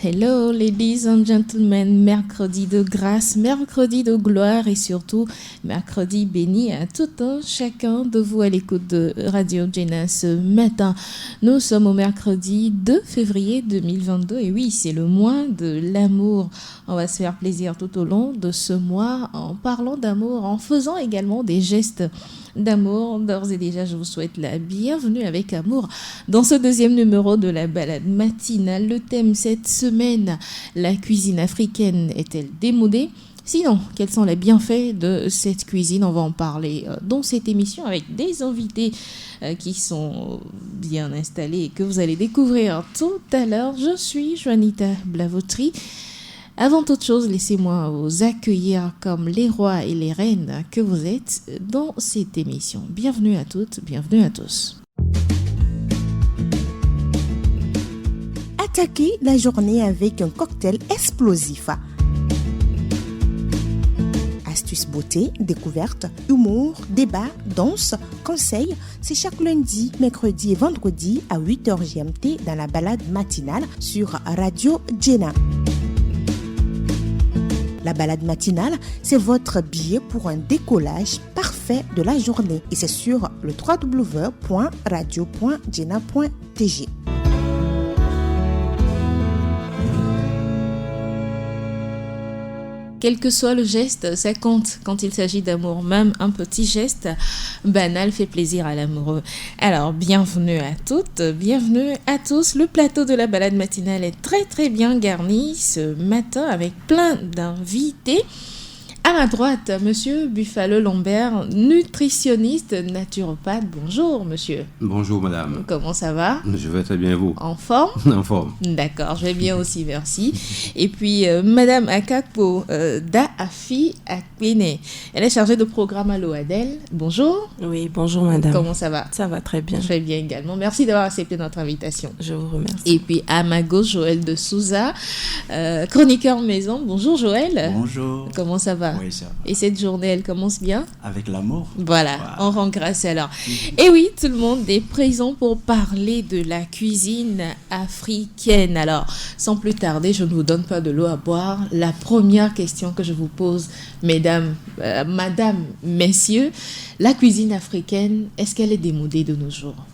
Hello ladies and gentlemen, mercredi de grâce, mercredi de gloire et surtout mercredi béni à tout un chacun de vous à l'écoute de Radio Jena ce matin. Nous sommes au mercredi 2 février 2022 et oui, c'est le mois de l'amour. On va se faire plaisir tout au long de ce mois en parlant d'amour, en faisant également des gestes d'amour. D'ores et déjà, je vous souhaite la bienvenue avec amour dans ce deuxième numéro de la balade matinale. Le thème cette semaine, la cuisine africaine est-elle démodée ? Sinon, quels sont les bienfaits de cette cuisine ? On va en parler dans cette émission avec des invités qui sont bien installés et que vous allez découvrir tout à l'heure. Je suis Juanita Blavotri. Avant toute chose, laissez-moi vous accueillir comme les rois et les reines que vous êtes dans cette émission. Bienvenue à toutes, bienvenue à tous. Attaquez la journée avec un cocktail explosif. Astuces beauté, découverte, humour, débat, danse, conseils, c'est chaque lundi, mercredi et vendredi à 8h GMT dans la balade matinale sur Radio Jena. La balade matinale, c'est votre billet pour un décollage parfait de la journée. Et c'est sur le www.radio.jena.tg. Quel que soit le geste, ça compte quand il s'agit d'amour. Même un petit geste banal fait plaisir à l'amoureux. Alors, bienvenue à toutes, bienvenue à tous. Le plateau de la balade matinale est très très bien garni ce matin avec plein d'invités. À ma droite, monsieur Buffalo Lambert, nutritionniste, naturopathe. Bonjour, monsieur. Bonjour, madame. Comment ça va ? Je vais très bien, vous ? En forme ? En forme. D'accord, je vais bien aussi, merci. Et puis, madame Akakpo Daafi Akwene, elle est chargée de programme à l'OADEL. Bonjour. Oui, bonjour, madame. Comment ça va ? Ça va très bien. Je vais bien également. Merci d'avoir accepté notre invitation. Je vous remercie. Et puis, à ma gauche, Joël de Souza, chroniqueur maison. Bonjour, Joël. Bonjour. Comment ça va ? Oui, ça va. Et cette journée, elle commence bien ? Avec l'amour. Voilà, on rend grâce alors. Et oui, tout le monde est présent pour parler de la cuisine africaine. Alors, sans plus tarder, je ne vous donne pas de l'eau à boire. La première question que je vous pose, mesdames, madame, messieurs, la cuisine africaine, est-ce qu'elle est démodée de nos jours ?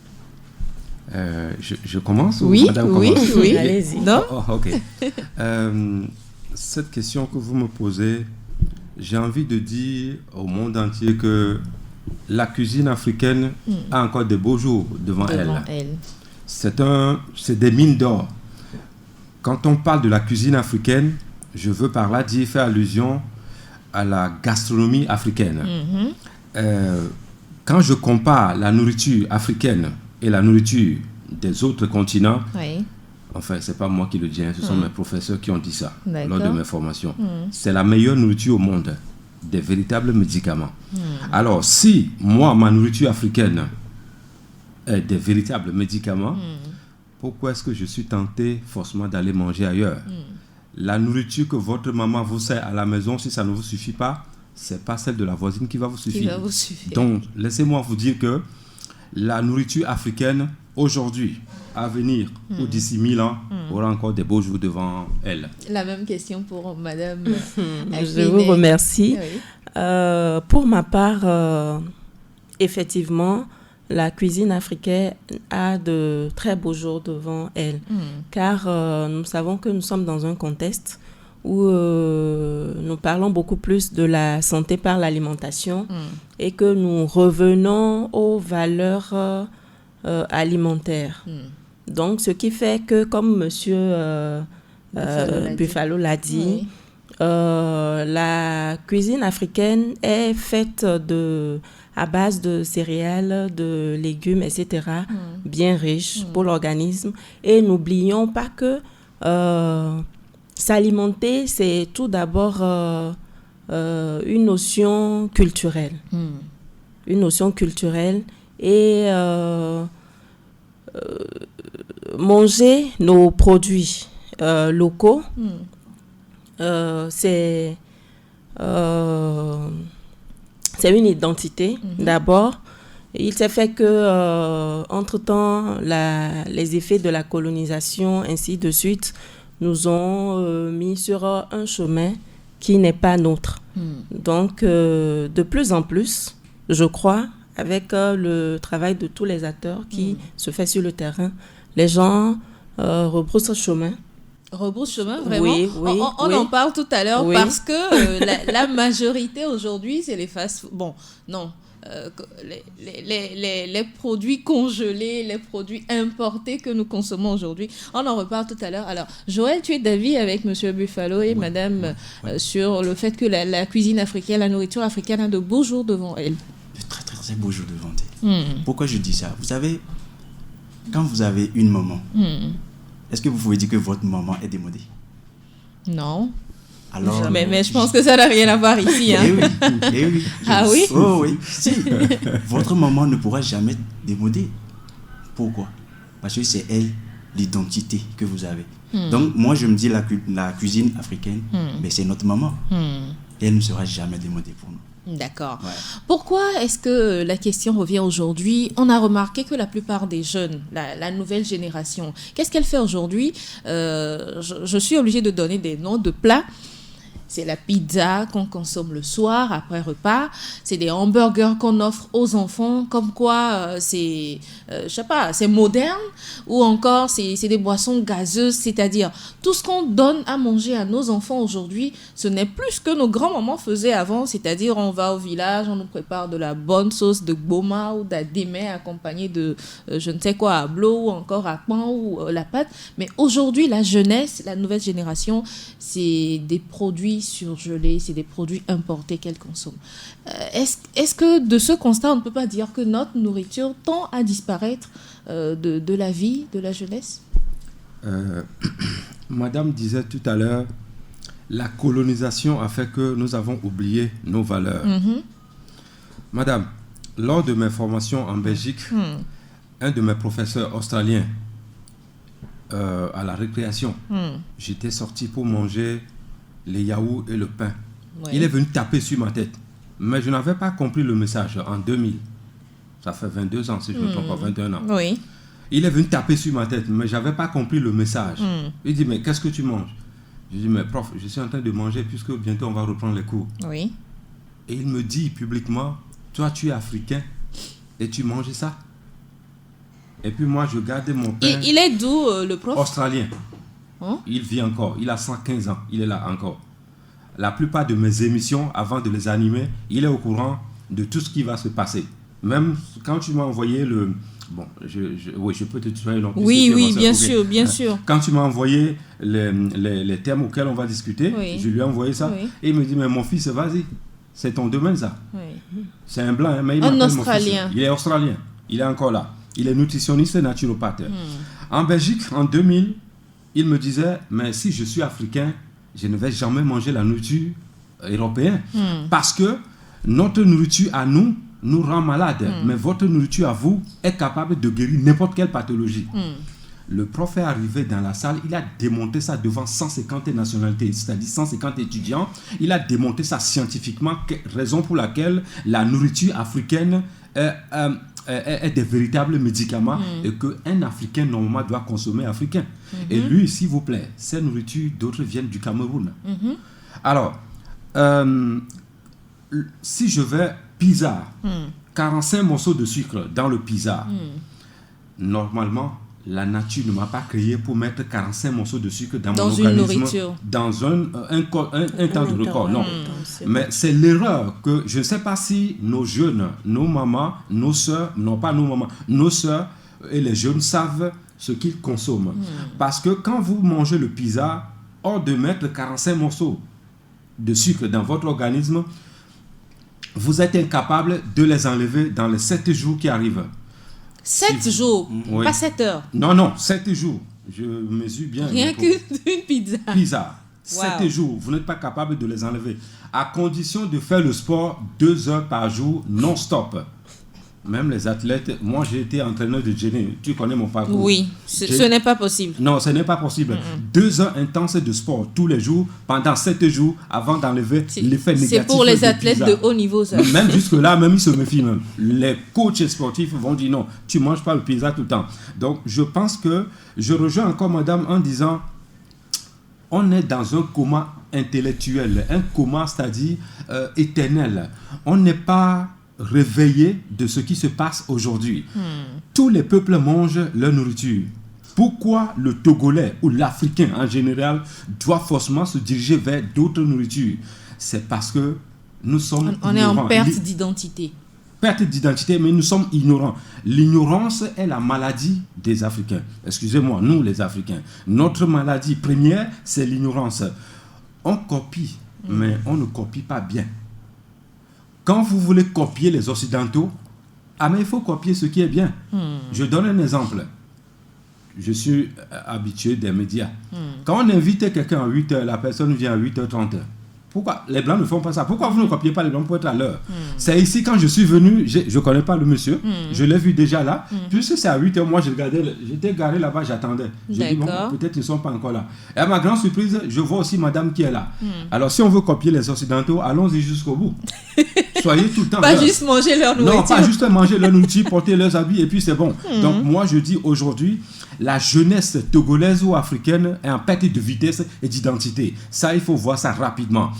Je commence ou Oui, madame oui, commence ? oui. Allez-y. Non ? Oh, ok. Cette question que vous me posez, j'ai envie de dire au monde entier que la cuisine africaine a encore de beaux jours devant elle. C'est des mines d'or. Quand on parle de la cuisine africaine, je veux par là faire allusion à la gastronomie africaine. Quand je compare la nourriture africaine et la nourriture des autres continents, oui. Enfin, ce n'est pas moi qui le dis, ce sont mes professeurs qui ont dit ça lors de mes formations. C'est la meilleure nourriture au monde, des véritables médicaments. Alors, si moi, ma nourriture africaine est des véritables médicaments, pourquoi est-ce que je suis tenté forcément d'aller manger ailleurs ? La nourriture que votre maman vous sert à la maison, si ça ne vous suffit pas, ce n'est pas celle de la voisine qui va vous suffire. Donc, laissez-moi vous dire que la nourriture africaine, aujourd'hui, à venir, ou d'ici 1000 ans, aura encore des beaux jours devant elle. La même question pour madame. Je vous remercie. Oui. Pour ma part, effectivement, la cuisine africaine a de très beaux jours devant elle. Car nous savons que nous sommes dans un contexte où nous parlons beaucoup plus de la santé par l'alimentation et que nous revenons aux valeurs alimentaires. Donc, ce qui fait que, comme monsieur Buffalo l'a dit, la cuisine africaine est faite à base de céréales, de légumes, etc., bien riches pour l'organisme. Et n'oublions pas que s'alimenter, c'est tout d'abord une notion culturelle. Une notion culturelle et manger nos produits locaux, c'est une identité d'abord. Il s'est fait que, entre-temps, les effets de la colonisation, ainsi de suite, nous ont mis sur un chemin qui n'est pas nôtre. Donc, de plus en plus, je crois, avec le travail de tous les acteurs qui se fait sur le terrain, les gens rebroussent chemin. Rebrousse chemin, vraiment. Oui, on en parle tout à l'heure parce que la majorité aujourd'hui, c'est les fast-food. Bon, non. Les produits congelés, les produits importés que nous consommons aujourd'hui. On en reparle tout à l'heure. Alors, Joël, tu es d'avis avec M. Buffalo et Madame sur le fait que la cuisine africaine, la nourriture africaine a de beaux jours devant elle. De très, très, très beaux jours devant elle. Pourquoi je dis ça? Vous savez, quand vous avez une maman, est-ce que vous pouvez dire que votre maman est démodée? Non. Alors, mais je pense que ça n'a rien à voir ici. Hein. Eh oui. Ah oui? Oh oui. Si. Votre maman ne pourra jamais démoder. Pourquoi? Parce que c'est elle, l'identité que vous avez. Donc, moi, je me dis la cuisine africaine, mais c'est notre maman. Et elle ne sera jamais démodée pour nous. D'accord. Ouais. Pourquoi est-ce que la question revient aujourd'hui? On a remarqué que la plupart des jeunes, la nouvelle génération, qu'est-ce qu'elle fait aujourd'hui? Je suis obligée de donner des noms de plats. C'est la pizza qu'on consomme le soir après repas. C'est des hamburgers qu'on offre aux enfants. Comme quoi, c'est, je sais pas, c'est moderne. Ou encore, c'est des boissons gazeuses. C'est-à-dire, tout ce qu'on donne à manger à nos enfants aujourd'hui, ce n'est plus ce que nos grands-mamans faisaient avant. C'est-à-dire, on va au village, on nous prépare de la bonne sauce de gboma ou d'adémé accompagnée de, je ne sais quoi, à blo ou encore à pain ou la pâte. Mais aujourd'hui, la jeunesse, la nouvelle génération, c'est des produits surgelés, c'est des produits importés qu'elle consomme. Est-ce que de ce constat, on ne peut pas dire que notre nourriture tend à disparaître de la vie de la jeunesse? Madame disait tout à l'heure, la colonisation a fait que nous avons oublié nos valeurs. Madame, lors de mes formations en Belgique, un de mes professeurs australiens, à la récréation, j'étais sorti pour manger les yaourts et le pain. Ouais. Il est venu taper sur ma tête. Mais je n'avais pas compris le message en 2000. Ça fait 22 ans, si je ne me trompe pas, 21 ans. Oui. Il est venu taper sur ma tête, mais je n'avais pas compris le message. Il dit, mais qu'est-ce que tu manges? Je dis, mais prof, je suis en train de manger puisque bientôt on va reprendre les cours. Oui. Et il me dit publiquement, toi tu es africain et tu manges ça? Et puis moi, je garde mon pain. Il est d'où le prof? Australien. Il vit encore, il a 115 ans, il est là encore. La plupart de mes émissions, avant de les animer, il est au courant de tout ce qui va se passer. Même quand tu m'as envoyé le... Bon, oui, je peux te tutoyer. Oui, bien sûr, bien sûr. Quand tu m'as envoyé les thèmes auxquels on va discuter, je lui ai envoyé ça. Et il me dit, mais mon fils, vas-y, c'est ton domaine ça. C'est un blanc, mais il m'appelle Australien. Mon fils. Il est australien, il est encore là. Il est nutritionniste et naturopathe. En Belgique, en 2000, il me disait, mais si je suis africain, je ne vais jamais manger la nourriture européenne. Parce que notre nourriture à nous rend malade. Mais votre nourriture à vous est capable de guérir n'importe quelle pathologie. Le prof est arrivé dans la salle, il a démonté ça devant 150 nationalités, c'est-à-dire 150 étudiants. Il a démonté ça scientifiquement, raison pour laquelle la nourriture africaine est des véritables médicaments et qu'un Africain normalement doit consommer africain. Et lui, s'il vous plaît, ces nourritures, d'autres viennent du Cameroun. Alors, si je vais pizza, 45 morceaux de sucre dans le pizza, normalement, la nature ne m'a pas créé pour mettre 45 morceaux de sucre dans mon organisme, nourriture. Dans un temps de record. Non. Mais c'est l'erreur que je ne sais pas si nos jeunes, nos mamans, nos soeurs, non pas nos mamans, nos soeurs et les jeunes savent ce qu'ils consomment. Parce que quand vous mangez le pizza, hors de mettre 45 morceaux de sucre dans votre organisme, vous êtes incapable de les enlever dans les 7 jours qui arrivent. 7 jours, pas 7 heures. Non, 7 jours. Je mesure bien. Rien qu'une pizza. Pizza. 7 jours, vous n'êtes pas capable de les enlever. À condition de faire le sport 2 heures par jour, non-stop. Même les athlètes, moi j'ai été entraîneur de Jenny, tu connais mon parcours. Oui, ce n'est pas possible. Non, ce n'est pas possible. 2 heures intenses de sport tous les jours, pendant 7 jours, avant d'enlever l'effet négatif. C'est pour les athlètes de haut niveau, ça. Même jusque-là, même ils se méfient même. Les coachs sportifs vont dire non, tu ne manges pas le pizza tout le temps. Donc je pense que je rejoins encore madame en disant, on est dans un coma intellectuel, un coma, c'est-à-dire éternel. On n'est pas réveillé de ce qui se passe aujourd'hui. Tous les peuples mangent leur nourriture. Pourquoi le Togolais ou l'Africain en général doit forcément se diriger vers d'autres nourritures? C'est parce que nous sommes on est en perte d'identité. Perte d'identité, mais nous sommes ignorants. L'ignorance est la maladie des Africains. Excusez-moi, nous les Africains. Notre maladie première, c'est l'ignorance. On copie, mais on ne copie pas bien. Quand vous voulez copier les Occidentaux, mais il faut copier ce qui est bien. Je donne un exemple. Je suis habitué des médias. Quand on invite quelqu'un à 8h, la personne vient à 8h30. Pourquoi les Blancs ne font pas ça? Pourquoi vous ne copiez pas les Blancs pour être à l'heure? C'est ici, quand je suis venu, je ne connais pas le monsieur, je l'ai vu déjà là. Puisque c'est à 8h, moi j'étais garé là-bas, j'attendais. J'ai dit, bon, peut-être ils ne sont pas encore là. Et à ma grande surprise, je vois aussi madame qui est là. Alors si on veut copier les Occidentaux, allons-y jusqu'au bout. Soyez tout le temps pas juste manger leur nourriture. Non, pas juste manger leur nourriture, porter leurs habits et puis c'est bon. Donc moi je dis aujourd'hui, la jeunesse togolaise ou africaine est en perte de vitesse et d'identité. Ça, il faut voir ça rapidement.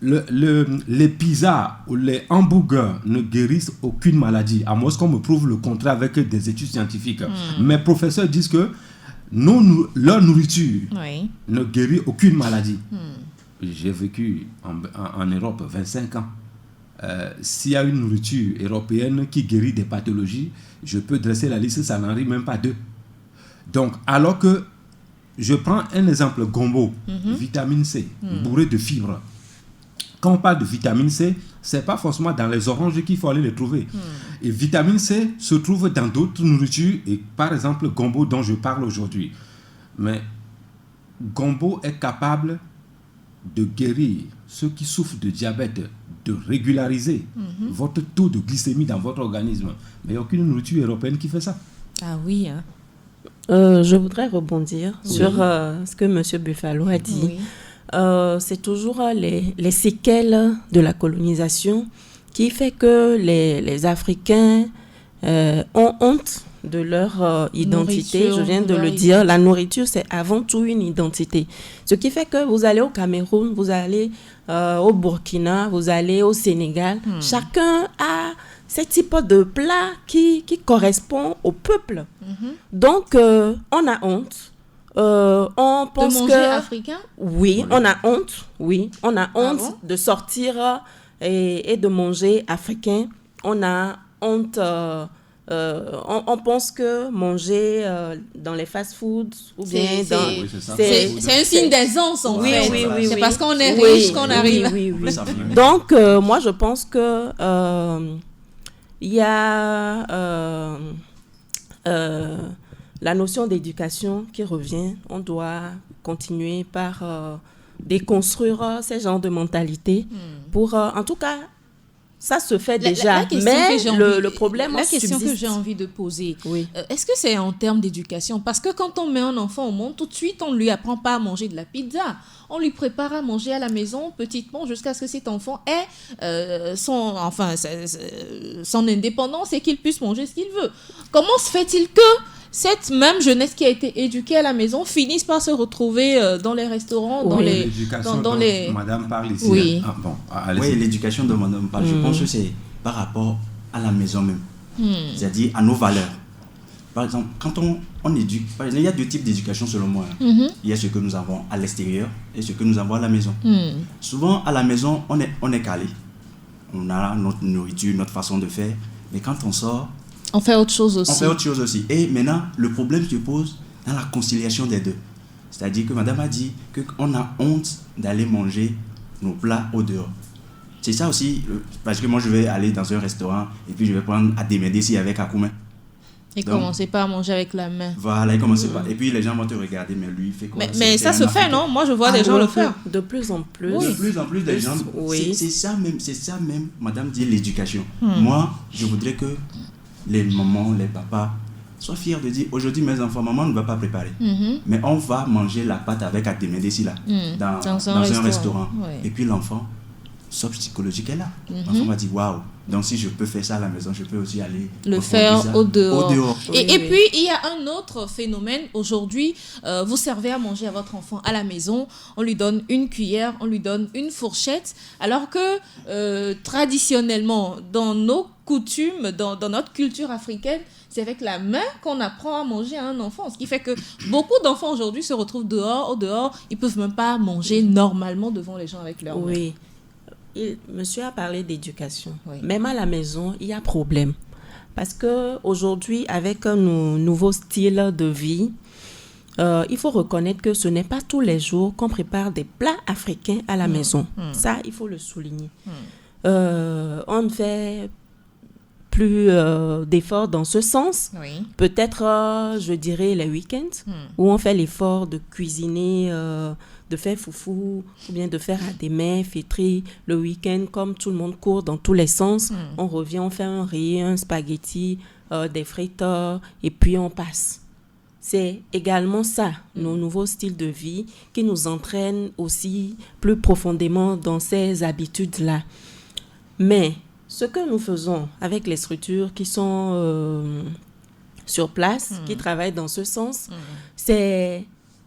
Les pizzas ou les hamburgers ne guérissent aucune maladie, à moins qu'on me prouve le contraire avec des études scientifiques. Mes professeurs disent que leur nourriture ne guérit aucune maladie. J'ai vécu en Europe 25 ans. S'il y a une nourriture européenne qui guérit des pathologies, je peux dresser la liste, ça n'en arrive même pas 2. Donc, alors que je prends un exemple, gombo, vitamine C, bourré de fibres. Quand on parle de vitamine C, ce n'est pas forcément dans les oranges qu'il faut aller les trouver. Et vitamine C se trouve dans d'autres nourritures, et par exemple, gombo dont je parle aujourd'hui. Mais gombo est capable de guérir ceux qui souffrent de diabète, de régulariser votre taux de glycémie dans votre organisme. Mais il n'y a aucune nourriture européenne qui fait ça. Ah oui, hein. Je voudrais rebondir sur ce que M. Buffalo a dit. C'est toujours les séquelles de la colonisation qui fait que les Africains ont honte de leur identité. Je viens de le dire, la nourriture, c'est avant tout une identité. Ce qui fait que vous allez au Cameroun, vous allez au Burkina, vous allez au Sénégal. Chacun a ce type de plat qui correspond au peuple. Donc, on a honte. On pense de manger africain? Oui, on a honte. Oui, on a honte de sortir et de manger africain. On a honte. On pense que manger dans les fast-foods ou bien c'est un signe d'aisance en fait. Oui, c'est parce qu'on est riche qu'on arrive. Oui. Donc, moi, je pense que il y a la notion d'éducation qui revient. On doit continuer par déconstruire ces genres de mentalités pour, en tout cas, ça se fait déjà, mais le problème subsiste. La question que j'ai envie de poser, est-ce que c'est en termes d'éducation? Parce que quand on met un enfant au monde, tout de suite, on ne lui apprend pas à manger de la pizza. On lui prépare à manger à la maison, petitement, jusqu'à ce que cet enfant ait son indépendance et qu'il puisse manger ce qu'il veut. Comment se fait-il que cette même jeunesse qui a été éduquée à la maison finisse par se retrouver dans les restaurants, dans les... Madame parle ici. Oui, l'éducation dont Madame parle, je pense que c'est par rapport à la maison même. C'est-à-dire à nos valeurs. Par exemple, quand on éduque, par exemple, il y a deux types d'éducation selon moi. Il y a ce que nous avons à l'extérieur et ce que nous avons à la maison. Souvent, à la maison, on est calé. On a notre nourriture, notre façon de faire. Mais quand on sort, on fait autre chose aussi. Et maintenant, le problème se pose dans la conciliation des deux. C'est-à-dire que Madame a dit qu'on a honte d'aller manger nos plats au dehors. C'est ça aussi, parce que moi, je vais aller dans un restaurant et puis je vais prendre à démêler s'il y avait Kakoumen. Et commencez pas à manger avec la main. Voilà, et commencez pas. Et puis les gens vont te regarder, mais lui, il fait quoi? Mais ça se fait, non? Moi, je vois des gens le faire. De plus en plus. De plus en plus des gens. Oui. C'est ça même, Madame dit l'éducation. Moi, je voudrais que les mamans, les papas soient fiers de dire aujourd'hui, mes enfants, maman ne va pas préparer. Mais on va manger la pâte avec Atémédéci là, dans un restaurant. Et puis l'enfant, socle psychologique est là. L'enfant va dire waouh, donc si je peux faire ça à la maison, je peux aussi aller le faire au dehors. Et Oui. puis il y a un autre phénomène aujourd'hui, vous servez à manger à votre enfant à la maison, on lui donne une cuillère, on lui donne une fourchette, alors que traditionnellement dans nos coutumes, dans notre culture africaine, c'est avec la main qu'on apprend à manger à un enfant. Ce qui fait que beaucoup d'enfants aujourd'hui se retrouvent au dehors, ils ne peuvent même pas manger normalement devant les gens avec leurs mains. Oui. Monsieur a parlé d'éducation. Oui. Même à la maison, il y a problème. Parce qu'aujourd'hui, avec nos nouveaux styles de vie, il faut reconnaître que ce n'est pas tous les jours qu'on prépare des plats africains à la maison. Ça, il faut le souligner. On ne fait plus d'efforts dans ce sens. Oui. Peut-être, je dirais, les week-ends, où on fait l'effort de cuisiner, de faire foufou, ou bien de faire des mets, fêteries. Le week-end, comme tout le monde court dans tous les sens, on revient, on fait un riz, un spaghetti, des frites, et puis on passe. C'est également ça, nos nouveaux styles de vie, qui nous entraînent aussi plus profondément dans ces habitudes-là. Mais ce que nous faisons avec les structures qui sont sur place, qui travaillent dans ce sens, c'est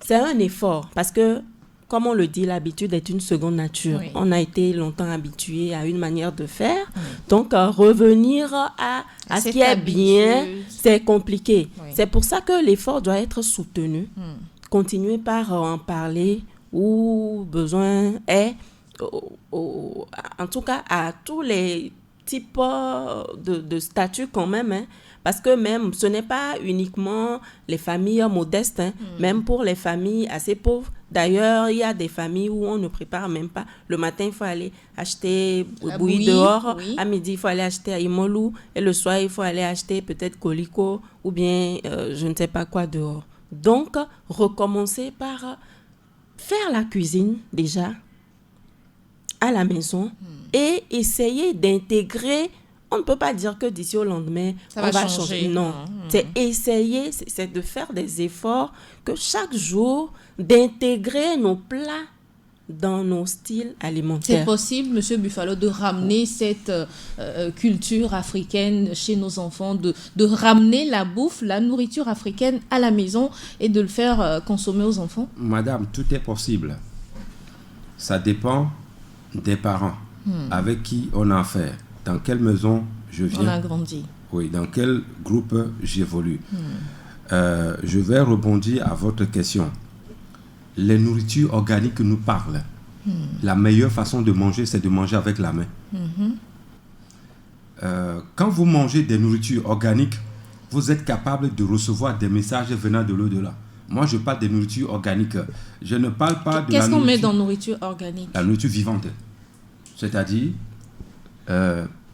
un effort. Parce que, comme on le dit, l'habitude est une seconde nature. Oui. On a été longtemps habitués à une manière de faire. Donc, revenir à ce cette qui est bien, habitude. c'est compliqué. Oui. C'est pour ça que l'effort doit être soutenu. Continuer par en parler où besoin est, en tout cas à tous les types de statuts quand même, hein, parce que même ce n'est pas uniquement les familles modestes, hein, même pour les familles assez pauvres. D'ailleurs, il y a des familles où on ne prépare même pas. Le matin, il faut aller acheter bouillie dehors. Oui. À midi, il faut aller acheter à Imolou. Et le soir, il faut aller acheter peut-être Colicot ou bien je ne sais pas quoi dehors. Donc, recommencer par faire la cuisine déjà à la maison et essayer d'intégrer. On ne peut pas dire que d'ici au lendemain, Ça on va va changer. changer. Non, c'est essayer, c'est de faire des efforts que chaque jour, d'intégrer nos plats dans nos styles C'est alimentaires. possible, Monsieur Buffalo, de ramener cette culture africaine chez nos enfants, de ramener la bouffe, la nourriture africaine à la maison et de le faire consommer aux enfants? Madame, tout est possible. Ça dépend des parents avec qui on a affaire, dans quelle maison je viens. On a grandi. Oui, dans quel groupe j'évolue. Je vais rebondir à votre question. Les nourritures organiques nous parlent. La meilleure façon de manger, c'est de manger avec la main. Quand vous mangez des nourritures organiques, vous êtes capable de recevoir des messages venant de l'au-delà. Moi, je parle des nourritures organiques. Je ne parle pas de Qu'est-ce la qu'on met nourriture... dans nourriture organique? La nourriture vivante. C'est-à-dire,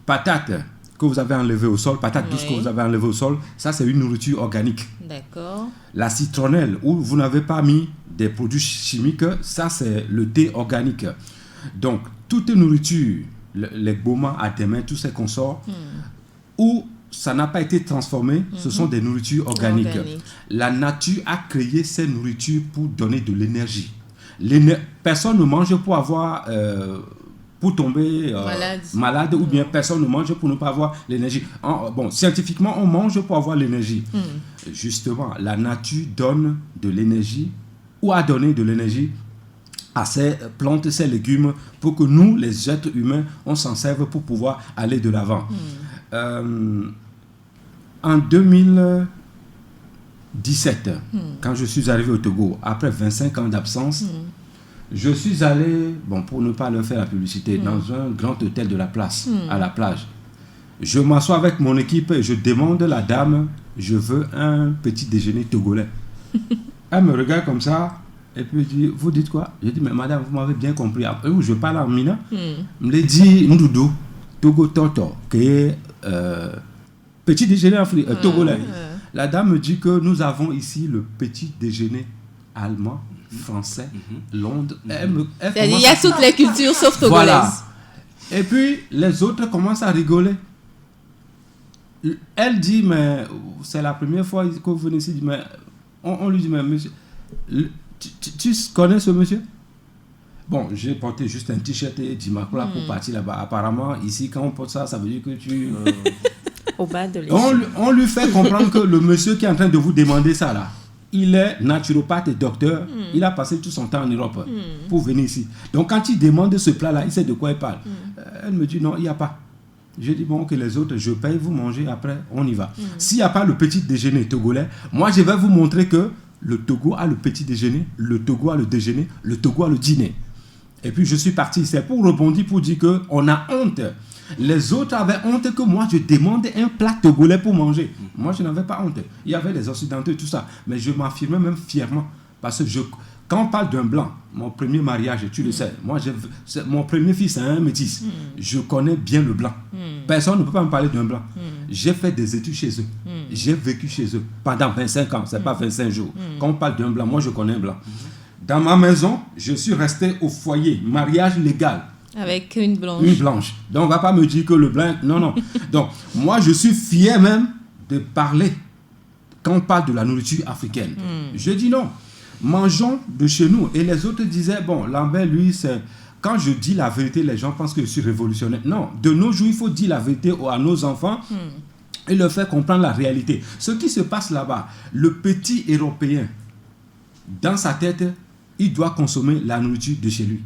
patates que vous avez enlevées au sol, patates douces que vous avez enlevées au sol, ça c'est une nourriture organique. D'accord. La citronnelle, où vous n'avez pas mis des produits chimiques, ça c'est le thé organique. Donc, toute nourriture, les bomas à des mains, tous ces consorts, où ça n'a pas été transformé, ce sont des nourritures organiques. La nature a créé ces nourritures pour donner de l'énergie. Personne ne mange pour avoir... pour tomber malade ou bien personne ne mange pour ne pas avoir l'énergie. Bon, scientifiquement, on mange pour avoir l'énergie. Justement, la nature donne de l'énergie ou a donné de l'énergie à ces plantes, ces légumes pour que nous, les êtres humains, on s'en serve pour pouvoir aller de l'avant. En 2017, quand je suis arrivé au Togo, après 25 ans d'absence, je suis allé, bon, pour ne pas leur faire la publicité, dans un grand hôtel de la place, à la plage. Je m'assois avec mon équipe et je demande à la dame, je veux un petit déjeuner togolais. Elle me regarde comme ça et puis dit, vous dites quoi? Je dis, mais madame, vous m'avez bien compris. Je parle en mina. Je me dit, Ndoudou, Togo Toto, qui est petit déjeuner togolais. La dame me dit que nous avons ici le petit déjeuner allemand, français, Londres. Il y a toutes les cultures sauf togolaises. Voilà. Et puis, les autres commencent à rigoler. Elle dit, mais c'est la première fois que vous venez ici. Mais on lui dit, mais monsieur, tu connais ce monsieur? Bon, j'ai porté juste un t-shirt d'Immaculata pour partir là-bas. Apparemment, ici, quand on porte ça, ça veut dire que tu... Au bas de l'échelle. On lui fait comprendre que le monsieur qui est en train de vous demander ça, là, il est naturopathe et docteur. Il a passé tout son temps en Europe pour venir ici. Donc, quand il demande ce plat-là, il sait de quoi il parle. Elle me dit, non, il n'y a pas. Je dis, bon, que les autres, je paye, vous mangez, après, on y va. S'il n'y a pas le petit déjeuner togolais, moi, je vais vous montrer que le Togo a le petit déjeuner, le Togo a le déjeuner, le Togo a le dîner. Et puis, je suis parti. C'est pour rebondir, pour dire qu'on a honte. Les autres avaient honte que moi, je demande un plat togolais pour manger. Moi, je n'avais pas honte. Il y avait les Occidentaux et tout ça. Mais je m'affirmais même fièrement. Parce que quand on parle d'un blanc, mon premier mariage, tu le sais, moi, mon premier fils, c'est un métis. Je connais bien le blanc. Personne ne peut pas me parler d'un blanc. J'ai fait des études chez eux. J'ai vécu chez eux pendant 25 ans. Ce n'est pas 25 jours. Quand on parle d'un blanc, moi, je connais un blanc. Dans ma maison, je suis resté au foyer, mariage légal. Avec une blanche. Une blanche. Donc, on ne va pas me dire que le blanc... Non, non. Donc, moi, je suis fier même de parler quand on parle de la nourriture africaine. Je dis non. Mangeons de chez nous. Et les autres disaient, bon, Lambert, lui, c'est... Quand je dis la vérité, les gens pensent que je suis révolutionnaire. Non. De nos jours, il faut dire la vérité à nos enfants et leur faire comprendre la réalité. Ce qui se passe là-bas, le petit Européen, dans sa tête... il doit consommer la nourriture de chez lui.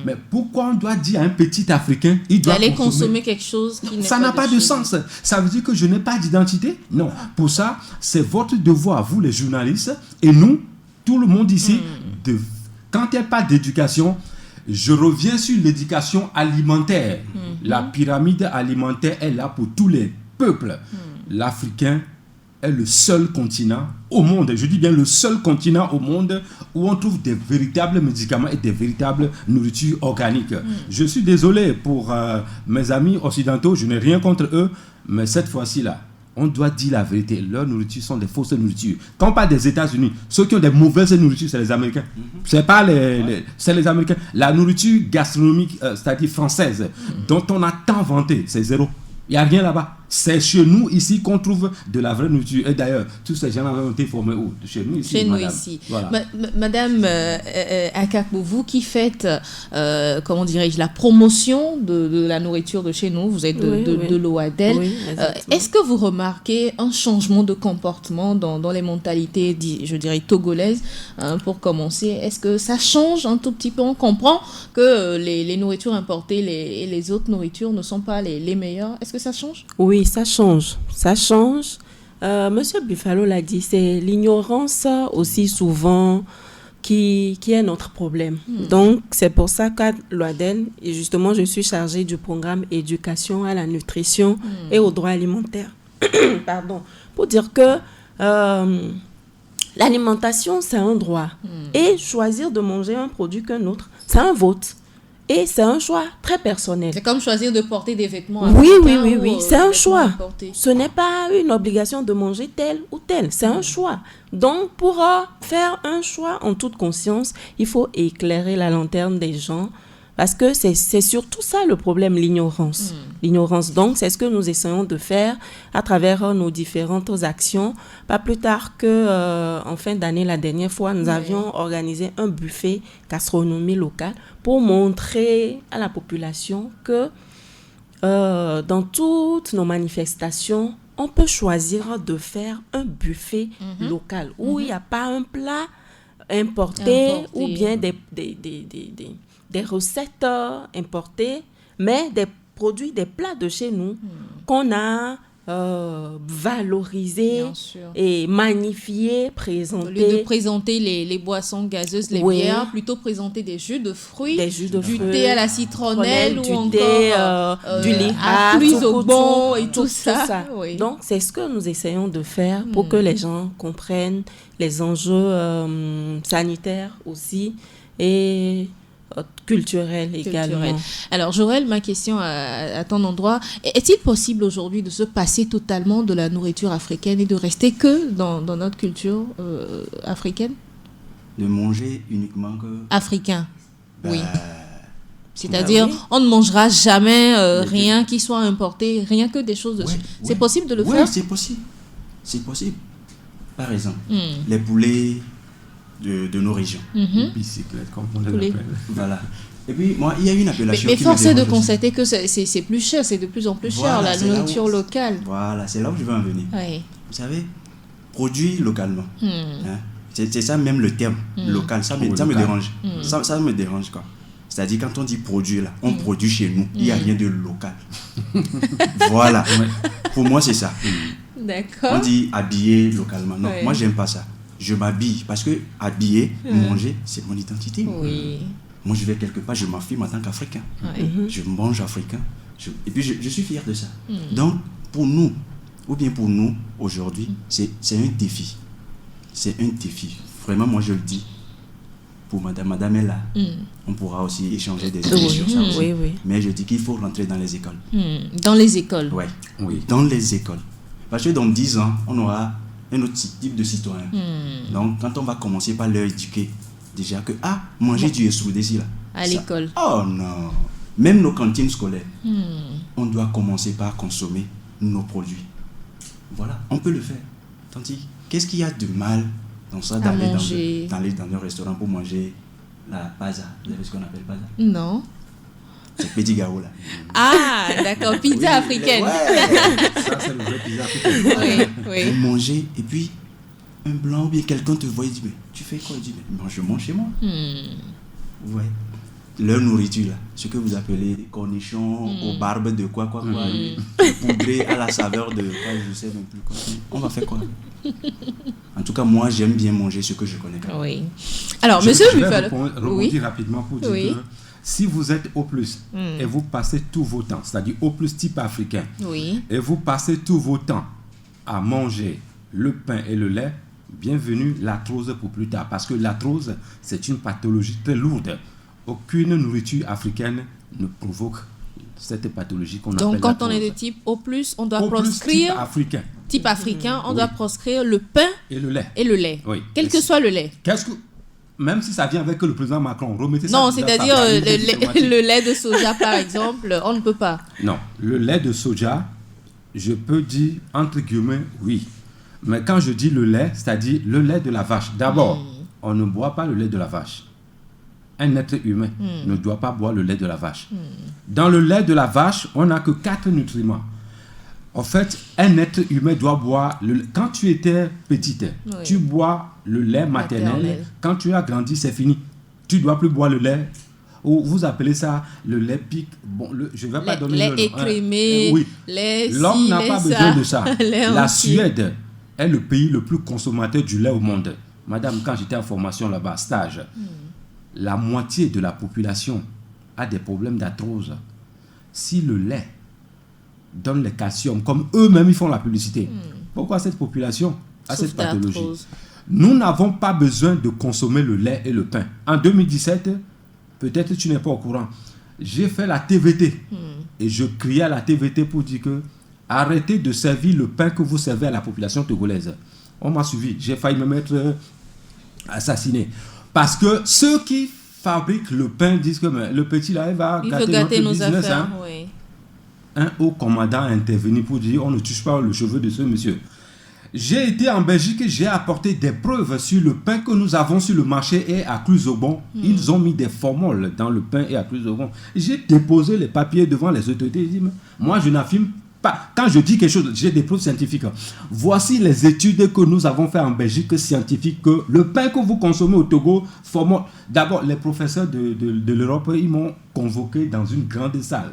Mais pourquoi on doit dire à un petit Africain, il doit consommer quelque chose qui n'est ça n'a pas de sens. Ça veut dire que je n'ai pas d'identité? Non. Pour ça, c'est votre devoir, vous les journalistes, et nous, tout le monde ici, quand il n'y a pas d'éducation, je reviens sur l'éducation alimentaire. La pyramide alimentaire est là pour tous les peuples. L'Africain est le seul continent au monde, je dis bien le seul continent au monde où on trouve des véritables médicaments et des véritables nourritures organiques. Je suis désolé pour mes amis occidentaux, je n'ai rien contre eux, mais cette fois-ci là, on doit dire la vérité. Leurs nourritures sont des fausses nourritures. Quand on parle des États-Unis, ceux qui ont des mauvaises nourritures, c'est les Américains. C'est pas c'est les Américains. La nourriture gastronomique, c'est-à-dire française, dont on a tant vanté, c'est zéro. Il n'y a rien là-bas. C'est chez nous, ici, qu'on trouve de la vraie nourriture. Et d'ailleurs, tous ces gens ont été formés où? Chez nous, ici. Chez nous, ici. Voilà. Madame Akakpo, vous qui faites, comment dirais-je, la promotion de la nourriture de chez nous, vous êtes de l'OADEL. Oui, est-ce que vous remarquez un changement de comportement dans les mentalités, je dirais, togolaises, pour commencer? Est-ce que ça change un tout petit peu? On comprend que les nourritures importées et les autres nourritures ne sont pas les meilleures. Est-ce que ça change? Oui, ça change. Ça change. Monsieur Buffalo l'a dit, c'est l'ignorance aussi souvent qui est notre problème. Donc, c'est pour ça qu'à l'OADEL, et justement, je suis chargée du programme éducation à la nutrition et aux droits alimentaires. Pardon. Pour dire que l'alimentation, c'est un droit. Et choisir de manger un produit qu'un autre, c'est un vote. Et c'est un choix très personnel. C'est comme choisir de porter des vêtements. Oui. C'est un choix. Ce n'est pas une obligation de manger tel ou tel. C'est un choix. Donc, pour faire un choix en toute conscience, il faut éclairer la lanterne des gens. Parce que c'est surtout ça le problème, l'ignorance. L'ignorance, donc, c'est ce que nous essayons de faire à travers nos différentes actions. Pas plus tard qu'en fin d'année, la dernière fois, nous avions organisé un buffet gastronomie locale pour montrer à la population que dans toutes nos manifestations, on peut choisir de faire un buffet local où il n'y a pas un plat importé. Ou bien des recettes importées, mais des produits, des plats de chez nous qu'on a valorisés et magnifiés, présentés. Au lieu de présenter les boissons gazeuses, les bières, plutôt présenter des jus de fruits, du thé à la citronnelle ou encore du liha, fruits au bon et tout ça. Oui. Donc, c'est ce que nous essayons de faire pour que les gens comprennent les enjeux sanitaires aussi et culturel également. Alors, Jorel, ma question à ton endroit, est-il possible aujourd'hui de se passer totalement de la nourriture africaine et de rester que dans notre culture africaine? De manger uniquement que... Africain, oui. C'est-à-dire, on ne mangera jamais rien qui soit importé, rien que des choses dessus. C'est possible de le faire? Oui, c'est possible. C'est possible. Par exemple, les poulets de nos régions. Bicyclette, comme on l'appelle. Voilà. Et puis, moi, il y a une appellation. Mais force est de constater que c'est plus cher, c'est de plus en plus cher, la nourriture locale. Voilà, c'est là où je veux en venir. Oui. Vous savez, produit localement. Hein? C'est ça même le terme, local. Ça me dérange. Ça me dérange, quoi. C'est-à-dire, quand on dit produit, là, on produit chez nous. Il n'y a rien de local. Voilà. Pour moi, c'est ça. D'accord. On dit habiller localement. Non, moi, j'aime pas ça. Je m'habille parce que habiller, manger, c'est mon identité. Oui. Moi, je vais quelque part, je m'affirme en tant qu'Africain. Je mange africain. Et puis, je suis fier de ça. Donc, pour nous, aujourd'hui, c'est un défi. C'est un défi. Vraiment, moi, je le dis. Pour madame est là. On pourra aussi échanger des idées sur ça aussi. Mais je dis qu'il faut rentrer dans les écoles. Dans les écoles? Oui, dans les écoles. Parce que dans 10 ans, on aura un autre type de citoyen. Donc, quand on va commencer par leur éduquer, déjà que, manger du essoudé ici, là. À l'école. Oh non. Même nos cantines scolaires, on doit commencer par consommer nos produits. Voilà, on peut le faire. Tandis, qu'est-ce qu'il y a de mal dans ça, d'aller dans un restaurant pour manger la paza? Vous savez ce qu'on appelle paza? Non. C'est petit gao là. Ah, d'accord, pizza africaine. Ça, c'est le vrai pizza africain. Oui. Vous mangez et puis un blanc ou bien quelqu'un te voit et dit, mais tu fais quoi? Il dit, mais je mange chez moi. Ouais. Leur nourriture là, ce que vous appelez cornichons aux barbes de quoi, poudré à la saveur de quoi, je sais même plus quoi. On va faire quoi? En tout cas, moi, j'aime bien manger ce que je connais. Oui. Alors, monsieur Buffalo. Je vais rebondir rapidement pour dire que si vous êtes au plus et vous passez tous vos temps, c'est-à-dire au plus type africain, et vous passez tous vos temps à manger le pain et le lait, bienvenue l'arthrose pour plus tard. Parce que l'arthrose, c'est une pathologie très lourde. Aucune nourriture africaine ne provoque cette pathologie qu'on appelle l'arthrose. Donc, quand on est de type O+, on doit proscrire... Type africain, on doit proscrire le pain et le lait. Oui. Quel que soit le lait. Même si ça vient avec le président Macron, remettez ça. Non, c'est-à-dire le lait de soja, par exemple, on ne peut pas. Non, le lait de soja, je peux dire, entre guillemets, oui. Mais quand je dis le lait, c'est-à-dire le lait de la vache. D'abord, on ne boit pas le lait de la vache. Un être humain ne doit pas boire le lait de la vache. Dans le lait de la vache, on n'a que 4 nutriments. En fait, un être humain doit boire... Quand tu étais petite, tu bois le lait maternel. Quand tu as grandi, c'est fini. Tu ne dois plus boire le lait... Ou vous appelez ça le lait pic. Bon, je ne vais pas donner le nom. Lait écrémé, lait l'homme n'a pas besoin de ça. La Suède est le pays le plus consommateur du lait au monde. Madame, quand j'étais en formation là-bas, stage, la moitié de la population a des problèmes d'arthrose. Si le lait donne le calcium, comme eux-mêmes ils font la publicité, pourquoi cette population a cette pathologie? Nous n'avons pas besoin de consommer le lait et le pain. En 2017, peut-être tu n'es pas au courant, j'ai fait la TVT et je criais à la TVT pour dire que arrêtez de servir le pain que vous servez à la population togolaise. On m'a suivi, j'ai failli me mettre assassiné. Parce que ceux qui fabriquent le pain disent que le petit là, il va gâter nos business. Affaires, Un haut commandant a intervenu pour dire on ne touche pas le cheveu de ce monsieur. J'ai été en Belgique et j'ai apporté des preuves sur le pain que nous avons sur le marché et à Cluzobon. Ils ont mis des formules dans le pain et à Cluzobon. J'ai déposé les papiers devant les autorités. J'ai dit, moi je n'affirme pas. Quand je dis quelque chose, j'ai des preuves scientifiques. Voici les études que nous avons faites en Belgique scientifiques que le pain que vous consommez au Togo, formule. D'abord, les professeurs de l'Europe, ils m'ont convoqué dans une grande salle.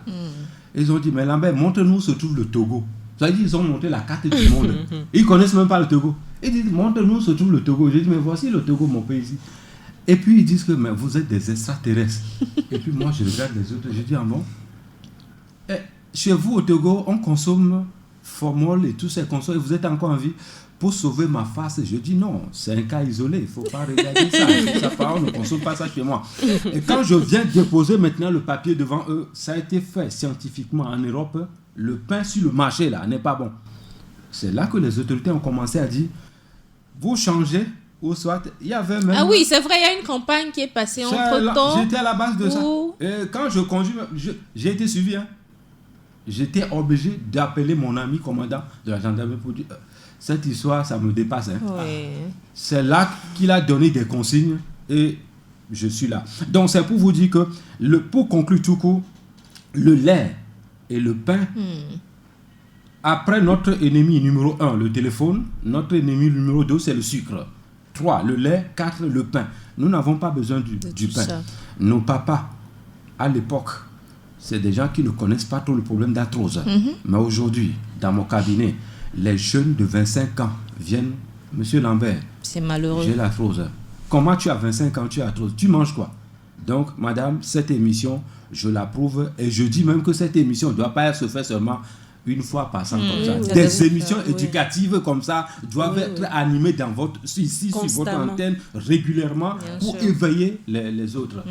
Ils ont dit, mais Lambert, montre-nous où se trouve le Togo. Ça veut dire ils ont monté la carte du monde. Ils connaissent même pas le Togo. Ils disent, montre-nous où se trouve le Togo. J'ai dit, mais voici le Togo, mon pays ici. Et puis ils disent que mais vous êtes des extraterrestres. Et puis moi, je regarde les autres. Je dis, ah bon? Et chez vous au Togo, on consomme formol et tout ça, et vous êtes encore en vie. Pour sauver ma face, je dis non, c'est un cas isolé, il ne faut pas regarder ça. On ne consomme pas ça chez moi. Et quand je viens déposer maintenant le papier devant eux, ça a été fait scientifiquement en Europe. Le pain sur le marché là n'est pas bon. C'est là que les autorités ont commencé à dire, vous changez, ou soit, il y avait même... Ah oui, c'est vrai, il y a une campagne qui est passée entre-temps. J'étais à la base de ça. Et quand je conduis, j'ai été suivi. J'étais obligé d'appeler mon ami commandant de la gendarmerie pour dire... cette histoire, ça me dépasse. Hein. Oui. C'est là qu'il a donné des consignes et je suis là. Donc, c'est pour vous dire que, pour conclure tout court, le lait et le pain, après notre ennemi numéro 1, le téléphone, notre ennemi numéro 2, c'est le sucre. 3, le lait. 4, le pain. Nous n'avons pas besoin du pain. Ça. Nos papas, à l'époque, c'est des gens qui ne connaissent pas trop le problème d'arthrose. Mais aujourd'hui, dans mon cabinet, les jeunes de 25 ans viennent, Monsieur Lambert, c'est malheureux. J'ai l'arthrose. Comment tu as 25 ans, tu as l'arthrose? Tu manges quoi? Donc, madame, cette émission, je l'approuve et je dis même que cette émission ne doit pas se faire seulement une fois par an comme ça. Des émissions éducatives comme ça doivent être animées dans ici sur votre antenne régulièrement pour éveiller les autres.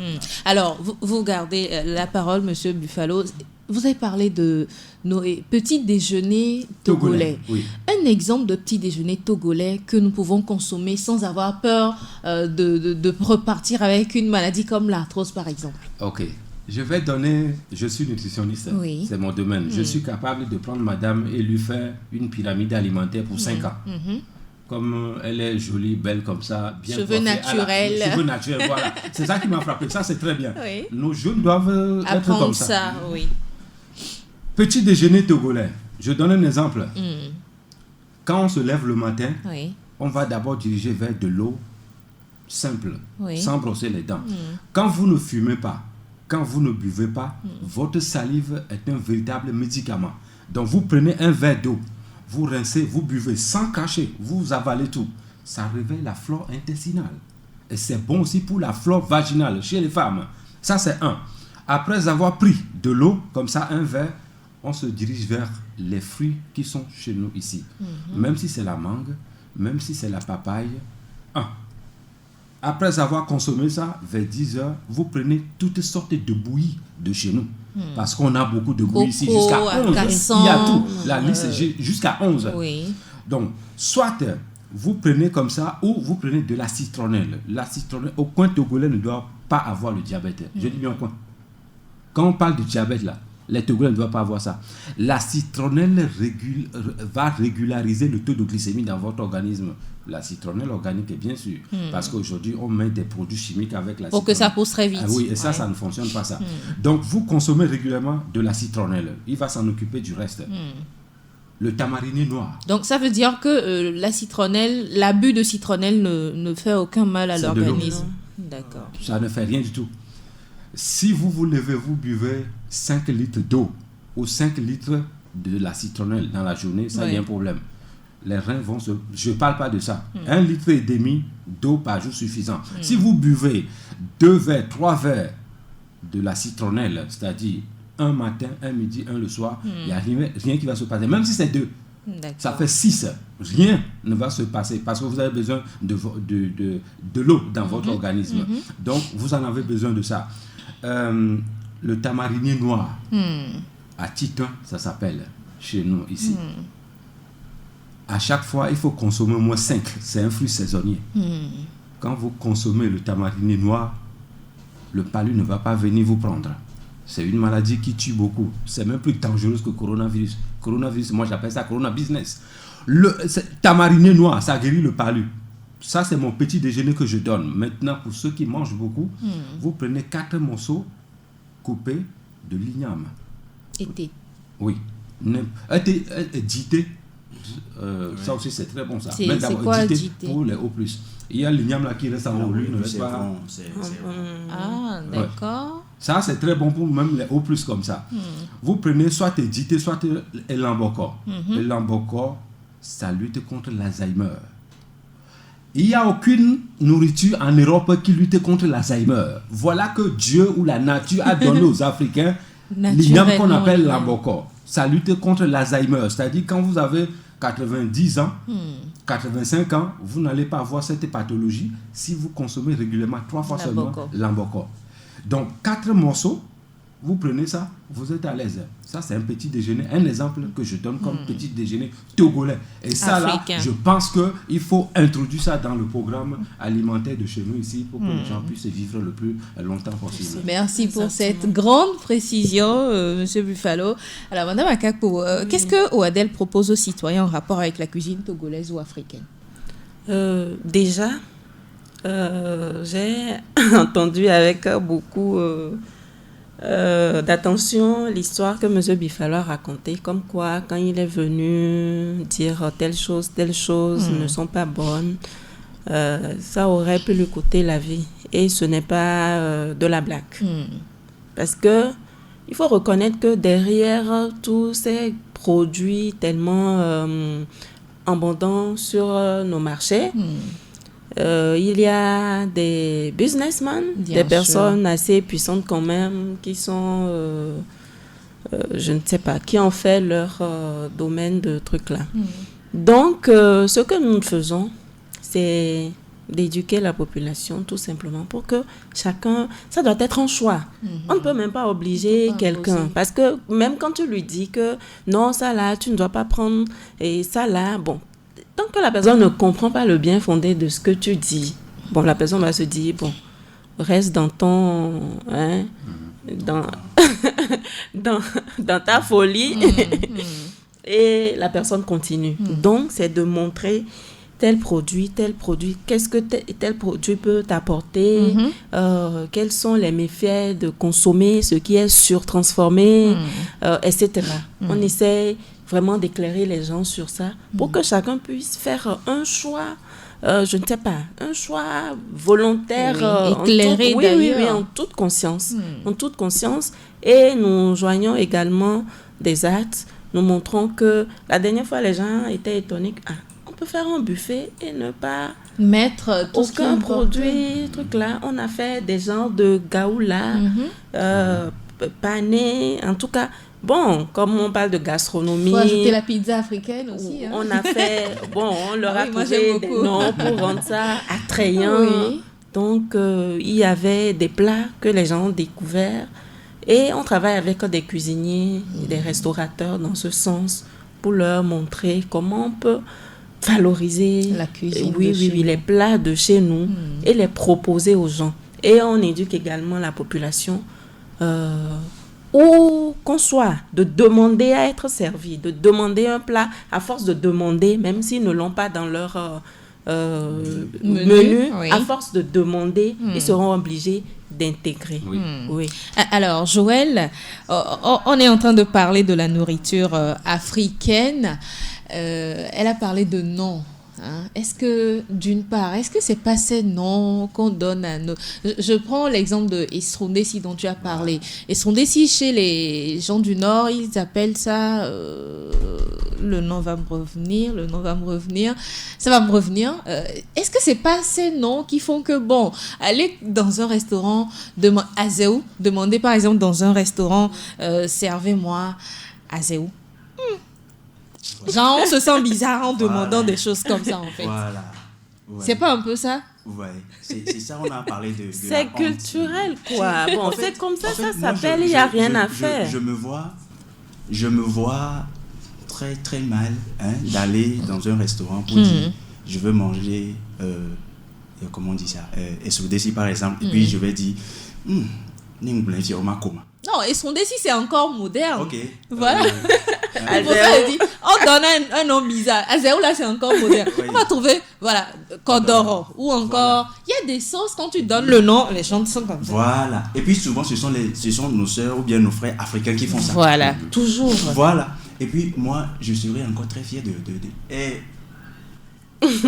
Alors, vous gardez la parole, Monsieur Buffalo. Vous avez parlé de nos petits déjeuners togolais. Oui. Un exemple de petit déjeuner togolais que nous pouvons consommer sans avoir peur de repartir avec une maladie comme l'arthrose, par exemple. Ok. Je suis nutritionniste, c'est mon domaine. Je suis capable de prendre madame et lui faire une pyramide alimentaire pour 5 ans. Comme elle est jolie, belle comme ça, bien cheveux naturels. Cheveux naturels, voilà. C'est ça qui m'a frappé, ça c'est très bien. Oui. Nos jeunes doivent être comme ça. Oui. Petit déjeuner togolais, je donne un exemple. Quand on se lève le matin, on va d'abord diriger vers de l'eau simple, sans brosser les dents. Quand vous ne fumez pas, quand vous ne buvez pas, votre salive est un véritable médicament. Donc vous prenez un verre d'eau, vous rincez, vous buvez sans cracher, vous avalez tout. Ça réveille la flore intestinale. Et c'est bon aussi pour la flore vaginale chez les femmes. Ça c'est un. Après avoir pris de l'eau, comme ça un verre, on se dirige vers les fruits qui sont chez nous ici. Même si c'est la mangue, même si c'est la papaye. Après avoir consommé ça, vers 10 heures, vous prenez toutes sortes de bouillies de chez nous. Parce qu'on a beaucoup de bouillies ici, jusqu'à 11. Il y a tout. La liste est jusqu'à 11. Oui. Donc, soit vous prenez comme ça, ou vous prenez de la citronnelle. La citronnelle, au coin togolais ne doit pas avoir le diabète. Je dis bien au coin. Quand on parle du diabète, là, les Togolais ne doivent pas avoir ça. La citronnelle va régulariser le taux de glycémie dans votre organisme. La citronnelle organique est bien sûr. Parce qu'aujourd'hui, on met des produits chimiques avec la citronnelle. Pour que ça pousse très vite. Oui, et ça ne fonctionne pas ça. Donc, vous consommez régulièrement de la citronnelle. Il va s'en occuper du reste. Le tamariné noir. Donc, ça veut dire que la citronnelle, l'abus de citronnelle ne fait aucun mal à l'organisme. D'accord. Ça ne fait rien du tout. Si vous vous levez, vous buvez 5 litres d'eau ou 5 litres de la citronnelle dans la journée, ça y a un problème. Les reins vont se... Je ne parle pas de ça. 1,5 litre d'eau par jour suffisant. Si vous buvez 2 verres, 3 verres de la citronnelle, c'est-à-dire un matin, un midi, un le soir, il n'y a rien qui va se passer. Même si c'est 2, ça fait 6. Rien ne va se passer parce que vous avez besoin de l'eau dans votre organisme. Donc, vous en avez besoin de ça. Le tamariné noir, à Titan, ça s'appelle chez nous ici. À chaque fois, il faut consommer au moins 5. C'est un fruit saisonnier. Quand vous consommez le tamariné noir, le palu ne va pas venir vous prendre. C'est une maladie qui tue beaucoup. C'est même plus dangereux que le coronavirus. Coronavirus, moi j'appelle ça corona business. Le tamariné noir, ça guérit le palu. Ça, c'est mon petit déjeuner que je donne. Maintenant, pour ceux qui mangent beaucoup, vous prenez 4 morceaux coupés de l'igname. Été. Oui. Dité. Ça aussi, c'est très bon. Ça. C'est quoi dité pour les O+. Il y a l'igname là qui reste en haut. Lui, ne reste pas. Ah, d'accord. Ouais. Ça, c'est très bon pour même les O+, comme ça. Vous prenez soit dité, soit l'ambocor. L'ambocor, ça lutte contre l'Alzheimer. Il n'y a aucune nourriture en Europe qui lutte contre l'Alzheimer. Voilà que Dieu ou la nature a donné aux Africains l'igname qu'on appelle l'ambocor. Ça lutte contre l'Alzheimer. C'est-à-dire quand vous avez 90 ans, 85 ans, vous n'allez pas avoir cette pathologie si vous consommez régulièrement 3 fois seulement l'ambocor. Donc 4 morceaux vous prenez ça, vous êtes à l'aise. Ça, c'est un petit déjeuner, un exemple que je donne comme petit déjeuner togolais. Et ça, africain. Là, je pense qu'il faut introduire ça dans le programme alimentaire de chez nous ici pour que les gens puissent vivre le plus longtemps possible. Merci pour cette grande précision, Monsieur Buffalo. Alors, Madame Akakpo, qu'est-ce que OADEL propose aux citoyens en rapport avec la cuisine togolaise ou africaine? Déjà, j'ai entendu avec beaucoup d'attention l'histoire que M. Buffalo a racontée, comme quoi quand il est venu dire telle chose ne sont pas bonnes, ça aurait pu lui coûter la vie, et ce n'est pas de la blague. Parce que il faut reconnaître que derrière tous ces produits tellement abondants sur nos marchés, il y a des businessmen, des personnes assez puissantes quand même, qui sont, je ne sais pas, qui ont fait leur domaine de trucs là. Donc, ce que nous faisons, c'est d'éduquer la population tout simplement pour que chacun, ça doit être un choix. On ne peut même pas obliger quelqu'un, parce que même quand tu lui dis que non, ça là, tu ne dois pas prendre, et ça là, bon, tant que la personne ne comprend pas le bien fondé de ce que tu dis, bon, la personne va se dire, bon, reste dans ton, hein, dans ta folie, et la personne continue. Donc, c'est de montrer tel produit, qu'est-ce que tel produit peut t'apporter, quels sont les méfaits de consommer ce qui est surtransformé, etc. On essaie vraiment d'éclairer les gens sur ça pour que chacun puisse faire un choix, je ne sais pas, un choix volontaire, éclairé d'ailleurs. En toute conscience. En toute conscience. Et nous joignons également des actes. Nous montrons que la dernière fois, les gens étaient étonnés. On peut faire un buffet et ne pas mettre aucun produit, truc là. On a fait des genres de gaoula, pané, en tout cas. Bon, comme on parle de gastronomie... Il faut ajouter la pizza africaine aussi. On a fait... Bon, on leur a trouvé des noms pour rendre ça attrayant. Donc, il y avait des plats que les gens ont découverts. Et on travaille avec des cuisiniers et des restaurateurs dans ce sens pour leur montrer comment on peut valoriser la cuisine les plats de chez nous et les proposer aux gens. Et on éduque également la population où qu'on soit, de demander à être servi, de demander un plat, à force de demander, même s'ils ne l'ont pas dans leur menu, à force de demander, ils seront obligés d'intégrer. Alors, Joël, on est en train de parler de la nourriture africaine. Elle a parlé de non. Est-ce que, d'une part, est-ce que c'est pas ces noms qu'on donne à nos... Je prends l'exemple de Esrondessi dont tu as parlé. Esrondessi, chez les gens du Nord, ils appellent ça... le nom va me revenir. Ça va me revenir. Est-ce que c'est pas ces noms qui font que, bon, aller dans un restaurant, demander par exemple dans un restaurant, servez-moi Azéou. Genre, on se sent bizarre en demandant des choses comme ça, en fait. Voilà. C'est pas un peu ça? Ouais, c'est ça, on a parlé de c'est culturel, quoi. Bon, en fait, c'est comme ça, ça s'appelle, il n'y a rien à faire. Je me vois très, très mal d'aller dans un restaurant pour dire, je veux manger, comment on dit ça, Esrondessi par exemple, et puis je vais dire, non, Esrondessi, c'est encore moderne. Ok. Voilà. On donne un nom bizarre. Azéou, là, c'est encore moderne. On va trouver, voilà, Kodoro. Ou encore, il y a des sauces, quand tu donnes le nom, les gens sont comme ça. Voilà. Et puis souvent, ce sont nos sœurs ou bien nos frères africains qui font ça. Voilà, toujours. Voilà. Et puis, moi, je serais encore très fier de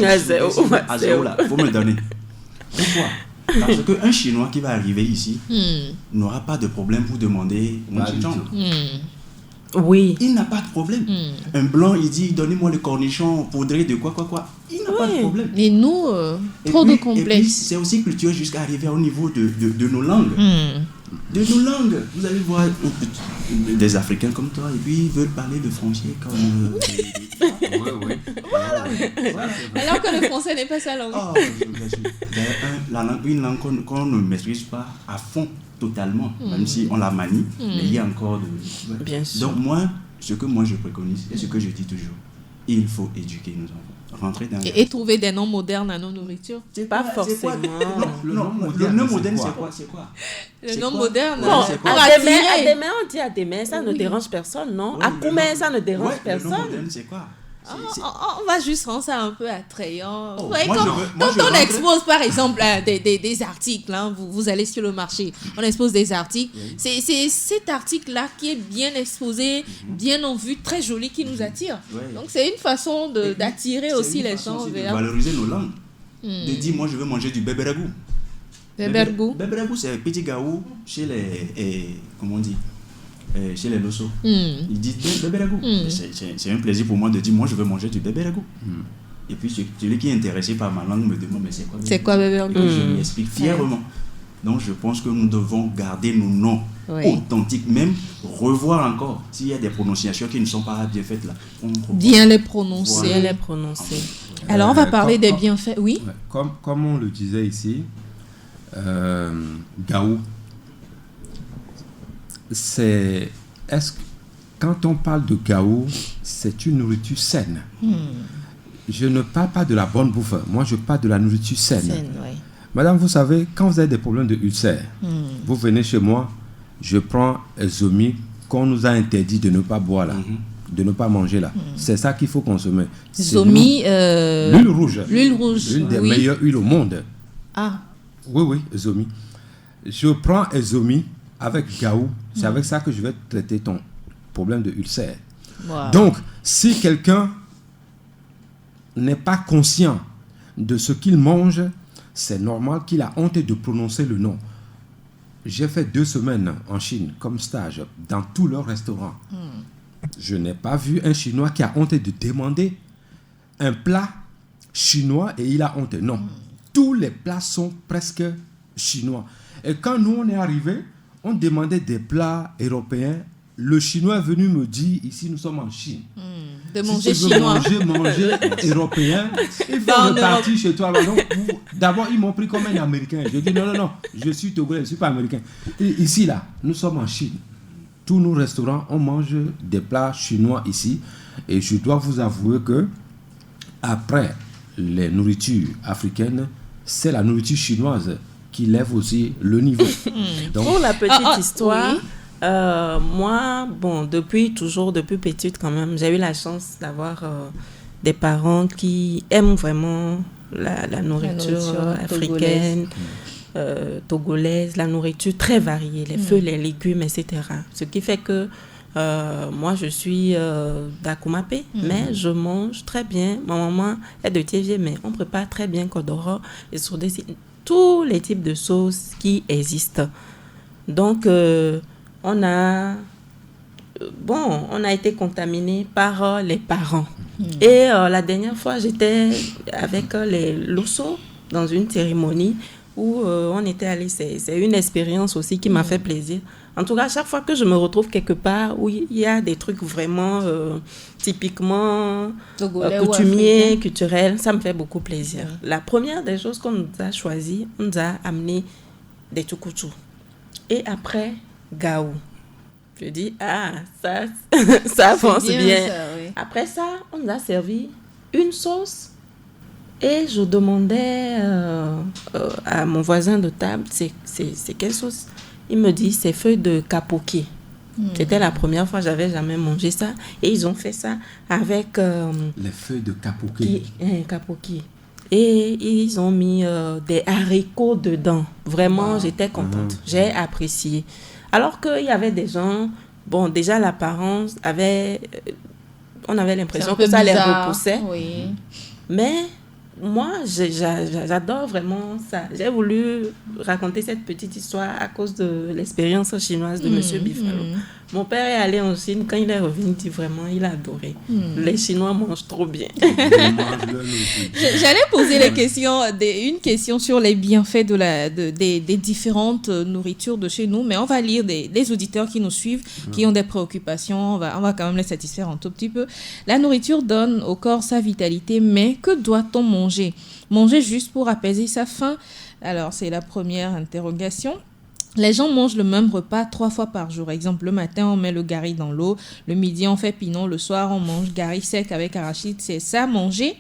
Azéou, là, il faut me le donner. Pourquoi? Parce qu'un Chinois qui va arriver ici n'aura pas de problème pour demander Oui. Il n'a pas de problème. Un blanc, il dit, donnez-moi le cornichon poudré de quoi. Il n'a pas de problème. Et nous, de complexes. Et puis, c'est aussi culturel jusqu'à arriver au niveau de nos langues. De nos langues. Vous allez voir des Africains comme toi, et puis ils veulent parler le français comme... Voilà. Alors que le français n'est pas sa langue. Une langue qu'on ne maîtrise pas à fond. totalement, même si on la manie, mais il y a encore de... Bien sûr. Donc moi, ce que moi je préconise, et ce que je dis toujours, il faut éduquer nos enfants. Rentrer dans et trouver des noms modernes à nos nourritures. Pas forcément. Le nom moderne, c'est quoi? Le nom moderne, bon, à demain, on dit à demain, ça ne dérange personne, non? À Koumé, ça ne dérange personne. Le nom moderne, c'est quoi? On va juste rendre ça un peu attrayant. Oh, quand on expose, par exemple, des articles, hein, vous allez sur le marché, on expose des articles. Oui. C'est cet article-là qui est bien exposé, bien en vue, très joli, qui nous attire. Oui. Donc, c'est une façon d'attirer aussi les gens vers... De valoriser nos langues. De dire, moi, je veux manger du beberagou. Beberagou, c'est un petit gaou chez les... comment on dit? Chez les Losso. Ils disent bébé ragoût. C'est un plaisir pour moi de dire, moi je veux manger du bébé ragoût. Et puis celui qui est intéressé par ma langue me demande, mais c'est quoi bébé ragoût? Je lui explique fièrement. Donc je pense que nous devons garder nos noms authentiques, même revoir encore s'il y a des prononciations qui ne sont pas bien faites là. Bien les prononcer. Bien les prononcer. Alors on va parler des bienfaits. Oui. Comme on le disait ici, gaou. Quand on parle de gaou, c'est une nourriture saine. Je ne parle pas de la bonne bouffe. Moi, je parle de la nourriture saine. Oui. Madame, vous savez, quand vous avez des problèmes de ulcère, vous venez chez moi, je prends Zomi qu'on nous a interdit de ne pas boire là, de ne pas manger là. C'est ça qu'il faut consommer. Zomi, l'huile rouge. L'huile rouge. L'une des meilleures huiles au monde. Ah. Oui, Zomi. Je prends Zomi avec gaou. C'est avec ça que je vais traiter ton problème de ulcère. Wow. Donc, si quelqu'un n'est pas conscient de ce qu'il mange, c'est normal qu'il a honte de prononcer le nom. J'ai fait 2 semaines en Chine comme stage dans tous leurs restaurants. Je n'ai pas vu un Chinois qui a honte de demander un plat chinois et il a honte. Non. Tous les plats sont presque chinois. Et quand nous, on est arrivés, on demandait des plats européens. Le Chinois est venu me dire, ici nous sommes en Chine. De manger chinois. Manger européen, il faut repartir chez toi. Donc, d'abord, ils m'ont pris comme un Américain. Je dis non, je suis Togolais, je ne suis pas Américain. Et ici, là, nous sommes en Chine. Tous nos restaurants, on mange des plats chinois ici. Et je dois vous avouer que, après les nourritures africaines, c'est la nourriture chinoise qui lève aussi le niveau. Donc, pour la petite histoire, moi, depuis petite quand même, j'ai eu la chance d'avoir des parents qui aiment vraiment la nourriture africaine, togolaise, la nourriture très variée, les feux, les légumes, etc. Ce qui fait que moi, je suis d'Akumapé, mais je mange très bien. Ma maman est de Tiévié, mais on prépare très bien Kodoro et sur tous les types de sauces qui existent. Donc, on a été contaminé par les parents. Et la dernière fois, j'étais avec les Losso dans une cérémonie où on était allé. C'est une expérience aussi qui m'a fait plaisir. En tout cas, chaque fois que je me retrouve quelque part où il y a des trucs vraiment typiquement coutumiers, culturels, ça me fait beaucoup plaisir. La première des choses qu'on nous a choisies, on nous a amené des tukutu. Et après, gaou. Je dis, ça avance bien. Ça, oui. Après ça, on nous a servi une sauce. Et je demandais à mon voisin de table, c'est quelle sauce? Il me dit, c'est feuilles de kapoki. C'était la première fois, j'avais jamais mangé ça. Et ils ont fait ça avec... les feuilles de kapoki. Kapoki. Et ils ont mis des haricots dedans. Vraiment, j'étais contente. J'ai apprécié. Alors qu'il y avait des gens... déjà l'apparence avait... on avait l'impression que ça les repoussait. Oui. Mais... moi, j'adore vraiment ça. J'ai voulu raconter cette petite histoire à cause de l'expérience chinoise de M. Bifalo. Mon père est allé en Chine. Quand il est revenu, il dit vraiment, il a adoré. Les Chinois mangent trop bien. J'allais poser une question sur les bienfaits des différentes nourritures de chez nous, mais on va lire des auditeurs qui nous suivent, qui ont des préoccupations. On va quand même les satisfaire un tout petit peu. La nourriture donne au corps sa vitalité, mais que doit-on manger? Manger juste pour apaiser sa faim? Alors, c'est la première interrogation. Les gens mangent le même repas 3 fois par jour. Exemple, le matin, on met le gari dans l'eau. Le midi, on fait pinon. Le soir, on mange gari sec avec arachide. C'est ça, manger.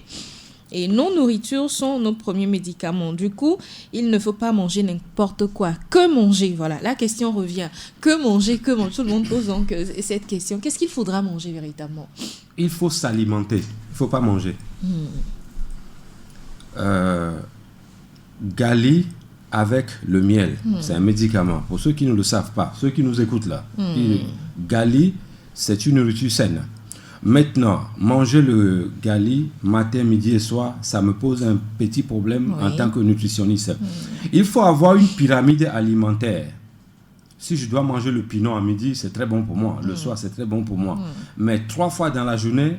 Et nos nourritures sont nos premiers médicaments. Du coup, il ne faut pas manger n'importe quoi. Que manger? Voilà, la question revient. Que manger? Que manger? Tout le monde pose donc cette question. Qu'est-ce qu'il faudra manger véritablement? Il faut s'alimenter. Il ne faut pas manger. Gali avec le miel, c'est un médicament. Pour ceux qui ne le savent pas, ceux qui nous écoutent là, gali, c'est une nourriture saine. Maintenant, manger le gali matin, midi et soir, ça me pose un petit problème en tant que nutritionniste. Il faut avoir une pyramide alimentaire. Si je dois manger le pinon à midi, c'est très bon pour moi. Le soir, c'est très bon pour moi. Mais 3 fois dans la journée,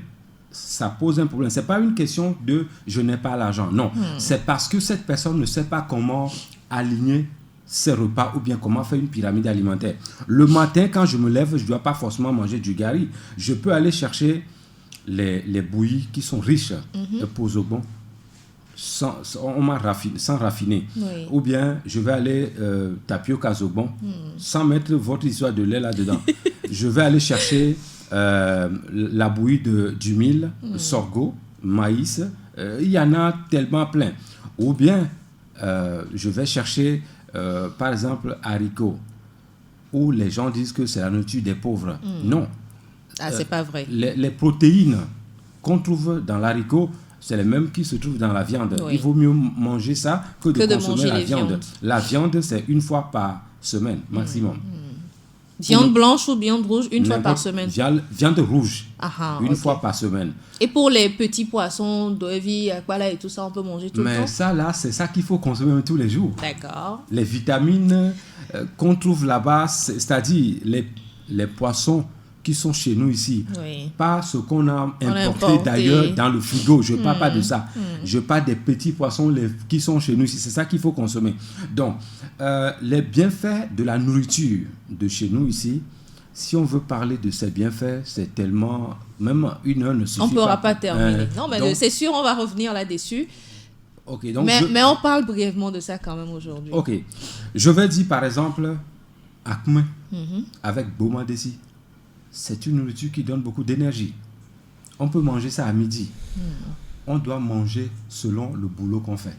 ça pose un problème. Ce n'est pas une question de « je n'ai pas l'argent ». Non, c'est parce que cette personne ne sait pas comment aligner ses repas ou bien comment faire une pyramide alimentaire. Le matin, quand je me lève, je ne dois pas forcément manger du gari. Je peux aller chercher les bouillies qui sont riches pour zogbon sans raffiner. Oui. Ou bien, je vais aller tapioca zogbon sans mettre votre histoire de lait là-dedans. Je vais aller chercher la bouillie du mil, sorgho, maïs. Il y en a tellement plein. Ou bien, je vais chercher par exemple haricots, où les gens disent que c'est la nourriture des pauvres. Non. Ah, c'est pas vrai. Les protéines qu'on trouve dans l'haricot, c'est les mêmes qui se trouvent dans la viande. Il vaut mieux manger ça que de consommer la viande. La viande, c'est 1 fois par semaine maximum. Viande blanche ou viande rouge, 1 fois par semaine? Viande rouge, 1 fois par semaine. Et pour les petits poissons, doevi, aquala et tout ça, on peut manger tout le temps? Mais ça, là, c'est ça qu'il faut consommer tous les jours. D'accord. Les vitamines qu'on trouve là-bas, c'est-à-dire les poissons qui sont chez nous ici, pas ce qu'on a importé d'ailleurs dans le frigo. Je ne parle pas de ça. Je parle des petits poissons qui sont chez nous ici. C'est ça qu'il faut consommer. Donc, les bienfaits de la nourriture de chez nous ici, si on veut parler de ces bienfaits, c'est tellement... Même 1 heure ne suffit pas. On ne pourra pas terminer. Non, mais donc, c'est sûr, on va revenir là-dessus. Okay, donc mais on parle brièvement de ça quand même aujourd'hui. Ok. Je vais dire par exemple, akme avec boma desi. C'est une nourriture qui donne beaucoup d'énergie. On peut manger ça à midi. On doit manger selon le boulot qu'on fait.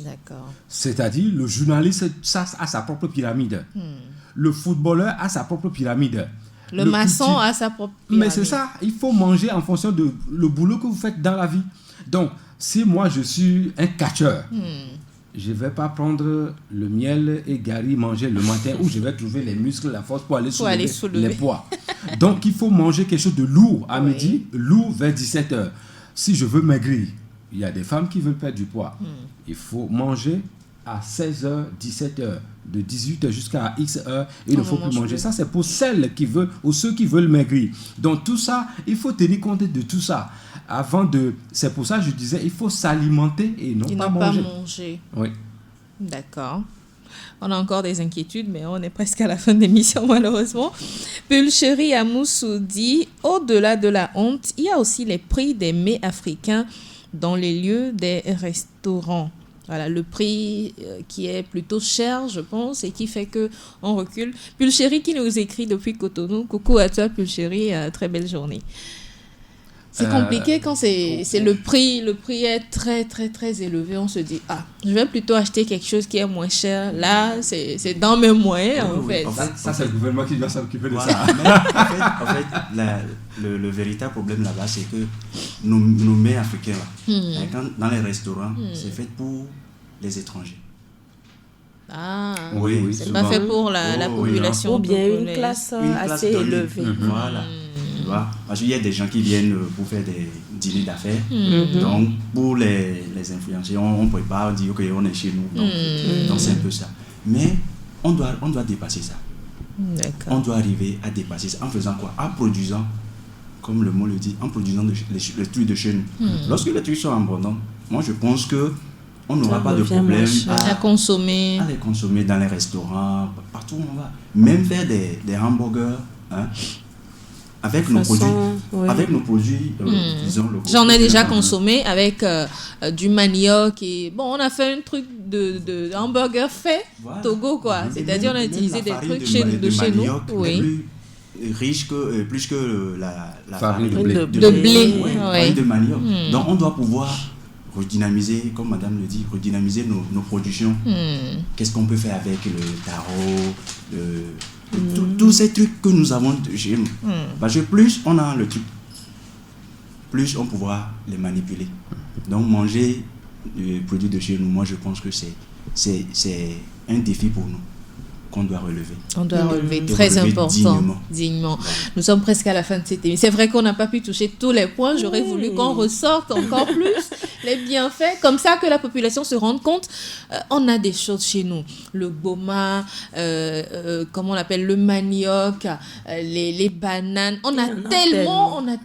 D'accord. C'est-à-dire, le journaliste a sa propre pyramide. Le footballeur a sa propre pyramide. Le maçon a sa propre pyramide. Mais c'est ça, il faut manger en fonction de le boulot que vous faites dans la vie. Donc, si moi je suis un catcheur, je ne vais pas prendre le miel et gari manger le matin où je vais trouver les muscles, la force pour aller soulever les poids. Donc, il faut manger quelque chose de lourd à midi, lourd vers 17h. Si je veux maigrir, il y a des femmes qui veulent perdre du poids. Il faut manger à 16h, 17h, de 18h jusqu'à X heures. Il ne faut plus manger. Ça, c'est pour celles qui veulent ou ceux qui veulent maigrir. Donc, tout ça, il faut tenir compte de tout ça. C'est pour ça que je disais, il faut s'alimenter et non pas manger. Oui. D'accord. On a encore des inquiétudes, mais on est presque à la fin de l'émission, malheureusement. Pulcherie Amoussou dit, au-delà de la honte, il y a aussi les prix des mets africains dans les lieux des restaurants. Voilà, le prix qui est plutôt cher, je pense, et qui fait qu'on recule. Pulcherie qui nous écrit depuis Cotonou. Coucou à toi, Pulcherie. Très belle journée. C'est compliqué quand c'est le prix est très, très, très élevé. On se dit, je vais plutôt acheter quelque chose qui est moins cher. Là, c'est dans mes moyens, en fait. Ça, c'est le gouvernement qui doit s'occuper de ça. En fait, le véritable problème là-bas, c'est que nos mets africains, là, dans les restaurants, c'est fait pour les étrangers. Oui, c'est pas fait pour la population. Ou bien une classe assez élevée. Voilà. Parce qu'il y a des gens qui viennent pour faire des dîners d'affaires. Donc, pour les influenceurs, on prépare, on dit ok, on est chez nous. Donc c'est un peu ça. Mais on doit dépasser ça. D'accord. On doit arriver à dépasser ça en faisant quoi? En produisant, comme le mot le dit, en produisant les trucs de chez nous. Lorsque les trucs sont abondants, moi je pense que on n'aura pas de problème à les consommer dans les restaurants, partout où on va. Même faire des hamburgers avec nos produits, disons, j'en ai déjà consommé avec du manioc et on a fait un truc de hamburger fait Togo quoi. C'est-à-dire on a utilisé des trucs de chez nous. Oui. Riche plus que la farine de blé. De manioc. Donc on doit pouvoir redynamiser, comme madame le dit, redynamiser nos productions. Qu'est-ce qu'on peut faire avec le taro, tous ces trucs que nous avons chez nous. Parce que plus on a le truc, plus on pourra les manipuler. Donc manger des produits de chez nous, moi je pense que c'est un défi pour nous qu'on doit relever. On doit relever très important, dignement. Nous sommes presque à la fin de cette émission. C'est vrai qu'on n'a pas pu toucher tous les points. J'aurais voulu qu'on ressorte encore plus les bienfaits, comme ça que la population se rende compte. On a des choses chez nous. Le boma, comment on l'appelle, le manioc, les bananes. On a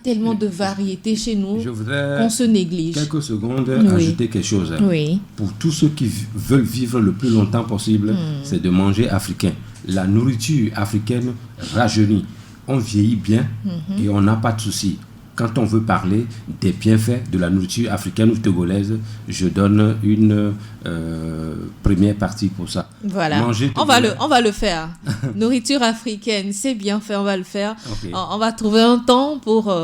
tellement de variétés chez nous qu'on se néglige. Quelques secondes, ajouter quelque chose. Oui. Pour tous ceux qui veulent vivre le plus longtemps possible, c'est de manger africain. La nourriture africaine rajeunit. On vieillit bien et on n'a pas de soucis. Quand on veut parler des bienfaits de la nourriture africaine ou togolaise, je donne une première partie pour ça. Voilà, on va le faire. Nourriture africaine, c'est bien fait, on va le faire. Okay. On va trouver un temps pour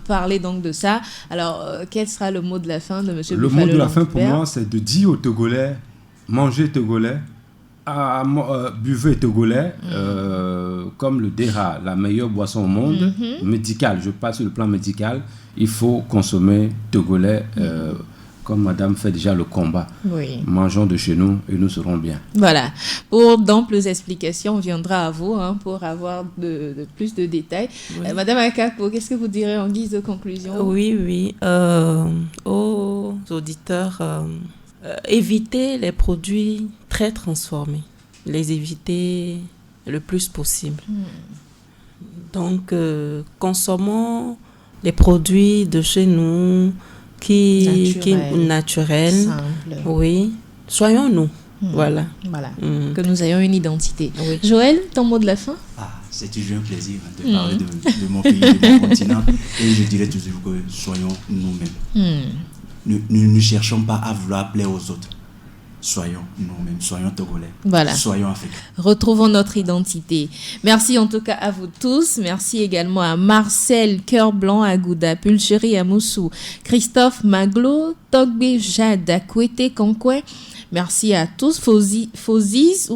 parler donc de ça. Alors, quel sera le mot de la fin de M. Buffalo? Le mot de la fin pour moi, c'est de dire aux Togolais, mangez togolais, buvez togolais, comme le Dera, la meilleure boisson au monde, médicale, je passe sur le plan médical, il faut consommer togolais, comme madame fait déjà le combat. Oui. Mangeons de chez nous et nous serons bien. Voilà. Pour d'amples explications, on viendra à vous pour avoir plus de détails. Oui. Madame Akakpo, qu'est-ce que vous direz en guise de conclusion? Oui. Aux auditeurs, éviter les produits très transformés, les éviter le plus possible. Donc, consommons les produits de chez nous qui naturels. Simple. Oui, soyons nous. Voilà. Que nous ayons une identité. Oui. Joël, ton mot de la fin? C'est toujours un plaisir de parler de mon pays, de mon continent. Et je dirais toujours que soyons nous-mêmes. Nous ne cherchons pas à vouloir plaire aux autres. Soyons nous-mêmes, soyons togolais, soyons africains. Retrouvons notre identité. Merci en tout cas à vous tous. Merci également à Marcel Cœur Blanc Agouda, Pulchéri Amoussou, Christophe Maglo, Togbe Jade, Akwete Konkwe. Merci à tous, Fozis,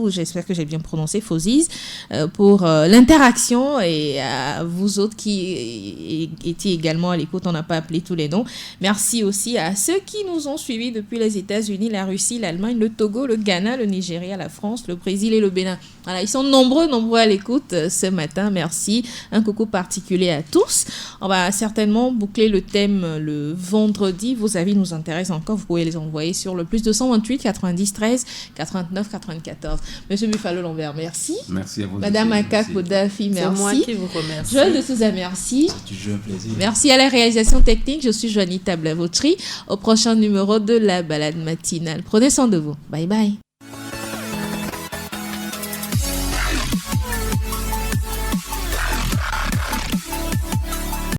j'espère que j'ai bien prononcé Fozis, pour l'interaction, et à vous autres qui étiez également à l'écoute, on n'a pas appelé tous les noms. Merci aussi à ceux qui nous ont suivis depuis les États-Unis, la Russie, l'Allemagne, le Togo, le Ghana, le Nigeria, la France, le Brésil et le Bénin. Voilà, ils sont nombreux à l'écoute ce matin. Merci. Un coucou particulier à tous. On va certainement boucler le thème le vendredi. Vos avis nous intéressent encore. Vous pouvez les envoyer sur le +228 90 13 89 94. Monsieur Buffalo Lambert, merci. Merci à vous. Madame Akakpo Daffy, merci. C'est moi qui vous remercie. Joël de Souza, merci. C'est toujours un plaisir. Merci à la réalisation technique. Je suis Joanita Blavotry. Au prochain numéro de la balade matinale. Prenez soin de vous. Bye bye.